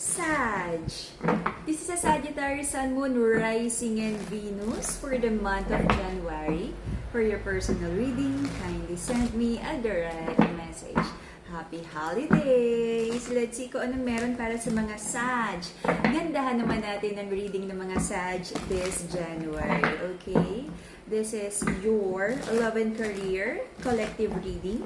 Sag. This is a Sagittarius Sun, Moon, Rising, and Venus for the month of January. For your personal reading, kindly send me a direct message. Happy holidays! Let's see kung anong meron para sa mga Sag. Gandahan naman natin ang reading ng mga Sag this January, okay? This is your love and career collective reading.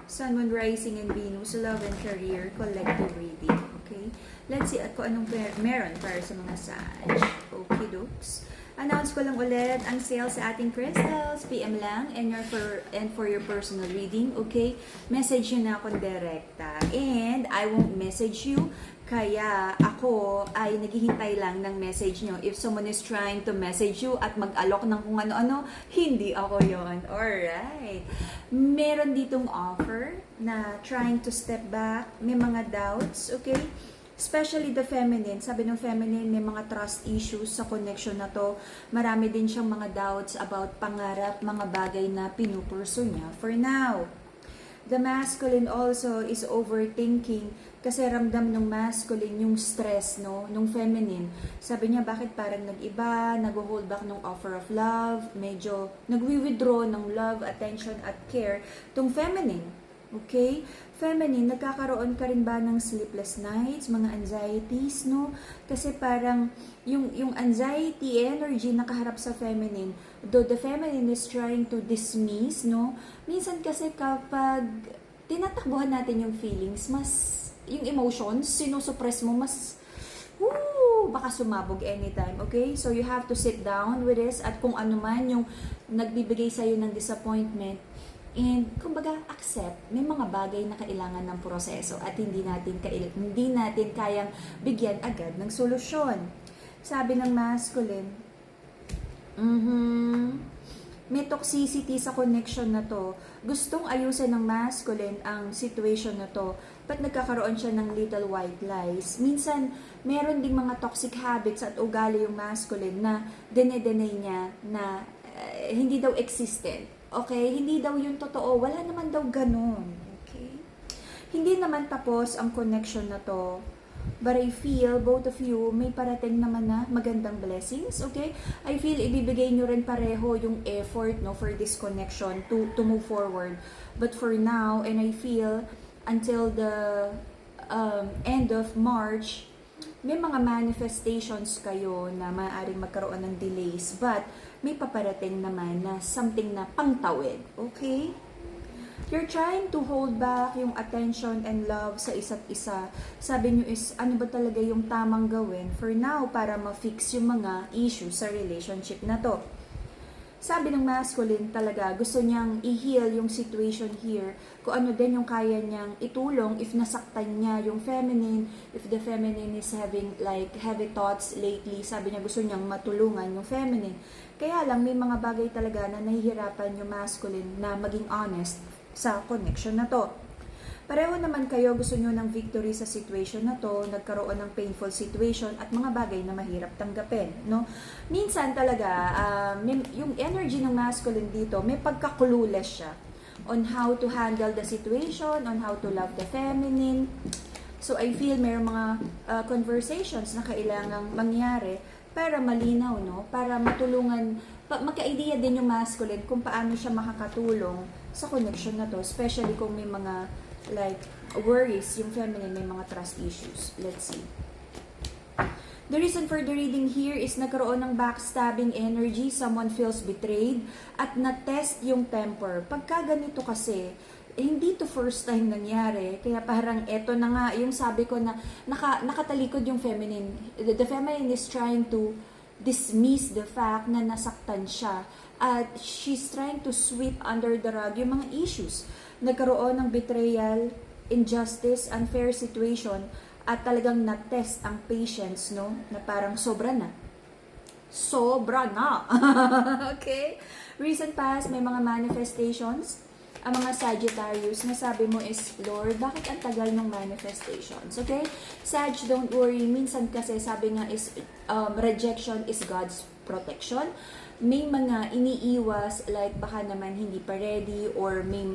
Sun, Moon, Rising, and Venus, love and career collective reading. Okay? Let's see kung anong meron para sa mga Sag. Okay, dokes. Announce ko lang ulit ang sale sa ating crystals. PM lang and for your personal reading. Okay? Message nyo na akong direkta. And I won't message you. Kaya ako ay naghihintay lang ng message nyo. If someone is trying to message you at mag-alok ng kung ano-ano, hindi ako yon. Alright. Meron ditong offer na trying to step back. May mga doubts, okay? Especially the feminine. Sabi ng feminine, may mga trust issues sa connection na to. Marami din siyang mga doubts about pangarap, mga bagay na pinupurso niya for now. The masculine also is overthinking kasi ramdam ng masculine yung stress, no, nung feminine. Sabi niya, bakit parang nag-iba, nag-hold back ng offer of love, medyo nag-withdraw ng love, attention at care tong feminine. Okay? Feminine, nagkakaroon ka rin ba ng sleepless nights, mga anxieties, no? Kasi parang yung anxiety energy nakaharap sa feminine, though the feminine is trying to dismiss, no? Minsan kasi kapag tinatakbuhan natin yung feelings, mas yung emotions, sinusuppress mo, mas baka sumabog anytime, okay? So you have to sit down with this at kung ano man yung nagbibigay sa'yo ng disappointment, and kumbaga accept, may mga bagay na kailangan ng proseso at hindi natin kayang bigyan agad ng solusyon. Sabi ng masculine, may toxicity sa connection na to. Gustong ayusin ng masculine ang situation na to, but nagkakaroon siya ng little white lies. Minsan, meron ding mga toxic habits at ugali yung masculine na dene-deny niya na hindi daw existent. Okay? Hindi daw yung totoo. Wala naman daw ganun. Okay? Hindi naman tapos ang connection na to. But I feel, both of you, may parating naman na magandang blessings. Okay? I feel, ibibigay nyo rin pareho yung effort, no, for this connection to move forward. But for now, and I feel, until the end of March, may mga manifestations kayo na maaaring magkaroon ng delays, but may paparating naman na something na pangtawid, okay? You're trying to hold back yung attention and love sa isa't isa. Sabi nyo is, ano ba talaga yung tamang gawin for now para ma-fix yung mga issues sa relationship na to. Sabi ng masculine talaga, gusto niyang i-heal yung situation here. Kung ano din yung kaya niyang itulong if nasaktan niya yung feminine, if the feminine is having like heavy thoughts lately, sabi niya gusto niyang matulungan yung feminine. Kaya lang may mga bagay talaga na nahihirapan yung masculine na maging honest sa connection na to. Pareho naman kayo gusto nyo ng victory sa situation na to, nagkaroon ng painful situation at mga bagay na mahirap tanggapin, no? Minsan talaga, yung energy ng masculine dito, may pagka-clueless siya on how to handle the situation, on how to love the feminine. So I feel may mga conversations na kailangang mangyari para malinaw, no? Para matulungan, magka-idea din yung masculine kung paano siya makakatulong sa connection na to, especially kung may mga like worries, yung feminine may mga trust issues. Let's see. The reason for the reading here is nagkaroon ng backstabbing energy, someone feels betrayed, at na-test yung temper. Pagka ganito kasi, hindi to first time nangyari, kaya parang eto na nga, yung sabi ko na nakatalikod yung feminine. The feminine is trying to dismiss the fact na nasaktan siya, at she's trying to sweep under the rug yung mga issues. Nagkaroon ng betrayal, injustice, unfair situation, at talagang na-test ang patience, no? Na parang sobra na. Sobra na! Okay? Recent past, may mga manifestations. Ang mga Sagittarius, na sabi mo is, Lord, bakit ang tagal ng manifestations? Okay? Sag, don't worry. Minsan kasi sabi nga is, rejection is God's protection. May mga iniiwas, like baka naman hindi pa ready, or may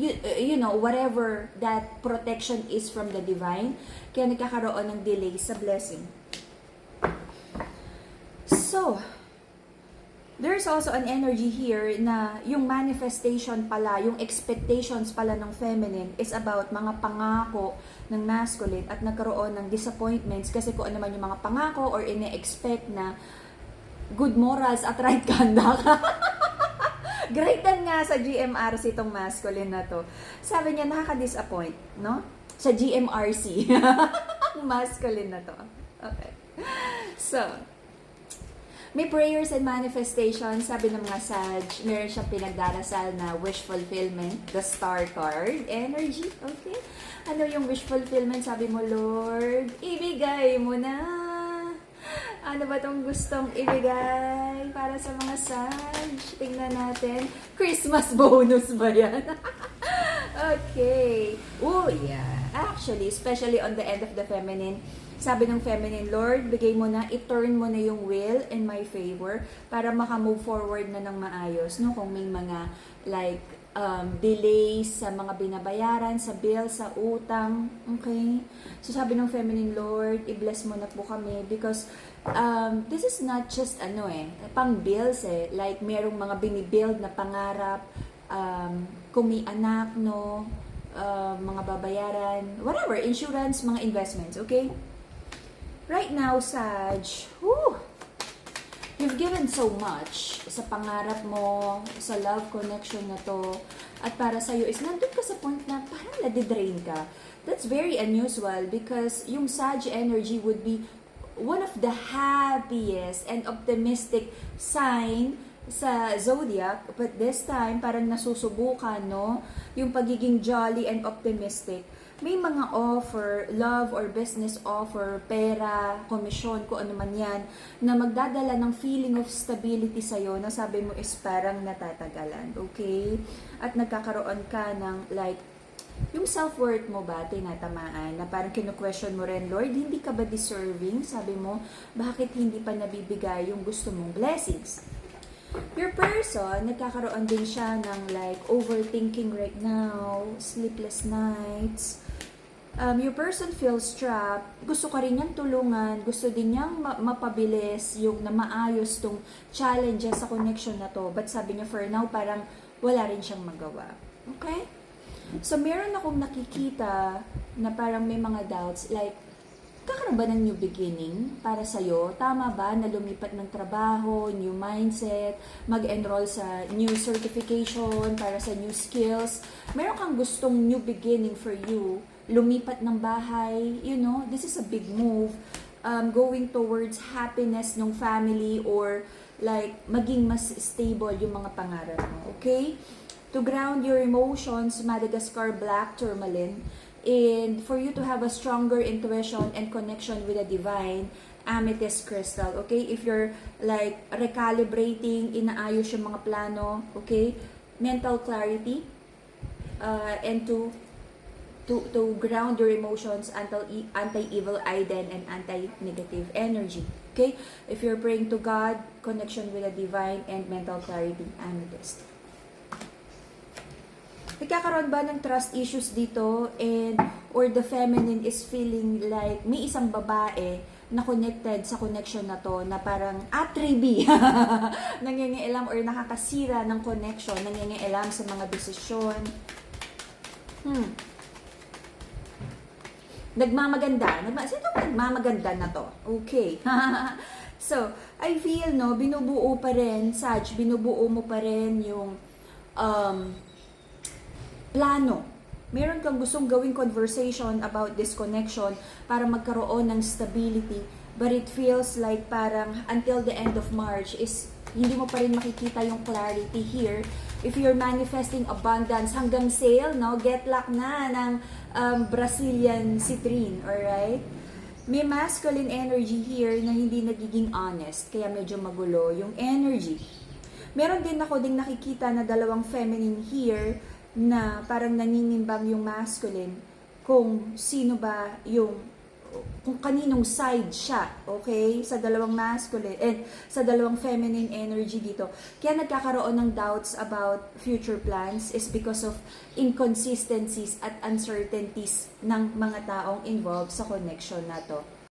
you know, whatever that protection is from the divine, kaya nagkakaroon ng delay sa blessing. So, there's also an energy here na yung manifestation pala, yung expectations pala ng feminine is about mga pangako ng masculine at nagkaroon ng disappointments kasi kung ano man yung mga pangako or ine-expect na good morals at right conduct. Greatan nga sa GMRC itong masculine na to. Sabi niya, nakaka-disappoint, no? Sa GMRC. Masculine na to. Okay. So, may prayers and manifestations, sabi ng mga Sag, meron siyang pinagdarasal na wish fulfillment, the star card, energy, okay? Ano yung wish fulfillment? Sabi mo, Lord, ibigay mo na. Ano ba tong gustong ibigay para sa mga Sag? Tingnan natin. Christmas bonus ba yan? Okay. Oh, yeah. Actually, especially on the end of the feminine, sabi ng feminine, Lord, bigay mo na, i-turn mo na yung will in my favor para maka-move forward na ng maayos, no? Kung may mga, like, delays sa mga binabayaran, sa bill, sa utang, okay? So, sabi ng feminine, Lord, i-bless mo na po kami because this is not just, pang bills like, merong mga binibuild na pangarap, kung may anak, no? Mga babayaran, whatever, insurance, mga investments, okay? Right now, Sag, you've given so much sa pangarap mo, sa love connection na to, at para sa'yo is nandun ka sa point na parang nadidrain ka. That's very unusual because yung Sag energy would be one of the happiest and optimistic sign sa zodiac, but this time parang nasusubukan, no? Yung pagiging jolly and optimistic. May mga offer, love or business offer, pera, komisyon, kung ano man yan, na magdadala ng feeling of stability sa'yo na sabi mo is parang natatagalan, okay? At nagkakaroon ka ng like, yung self-worth mo ba, tinatamaan, na parang kinu-question mo rin, Lord, hindi ka ba deserving? Sabi mo, bakit hindi pa nabibigay yung gusto mong blessings? Your person, nagkakaroon din siya ng like overthinking right now, sleepless nights. Your person feels trapped. Gusto ka rin niyang tulungan. Gusto din niyang mapabilis yung na maayos tong challenges sa connection na to. But sabi niya for now, parang wala rin siyang magawa. Okay? So, meron akong nakikita na parang may mga doubts. Like, kakaroon ba ng new beginning para sa'yo? Tama ba na lumipat ng trabaho, new mindset, mag-enroll sa new certification para sa new skills? Meron kang gustong new beginning for you, lumipat ng bahay, you know, this is a big move, going towards happiness ng family or like maging mas stable yung mga pangarap mo, okay? To ground your emotions, Madagascar Black Tourmaline, and for you to have a stronger intuition and connection with the divine, Amethyst Crystal, okay? If you're like recalibrating, inaayos yung mga plano, okay? Mental clarity, and to ground your emotions, anti-evil eye and anti-negative energy, okay? If you're praying to God, connection with the divine and mental clarity, Amethyst. Nagkakaroon ba ng trust issues dito and or the feminine is feeling like may isang babae na connected sa connection na to na parang atribi nangingialam or nakakasira ng connection, nangingialam sa mga desisyon. Nagmamaganda na to. Okay. So, I feel, no, binubuo pa rin, Sag, binubuo mo pa rin yung plano. Meron kang gustong gawing conversation about this connection para magkaroon ng stability, but it feels like parang until the end of March is hindi mo pa rin makikita yung clarity here. If you're manifesting abundance hanggang sale, no, get luck na ng Brazilian citrine, alright? May masculine energy here na hindi nagiging honest, kaya medyo magulo yung energy. Meron din ako ding nakikita na dalawang feminine here na parang naninimbang yung masculine kung sino ba yung kung kaninong side siya, okay? Sa dalawang masculine and sa dalawang feminine energy dito. Kaya nagkakaroon ng doubts about future plans is because of inconsistencies at uncertainties ng mga taong involved sa connection na to.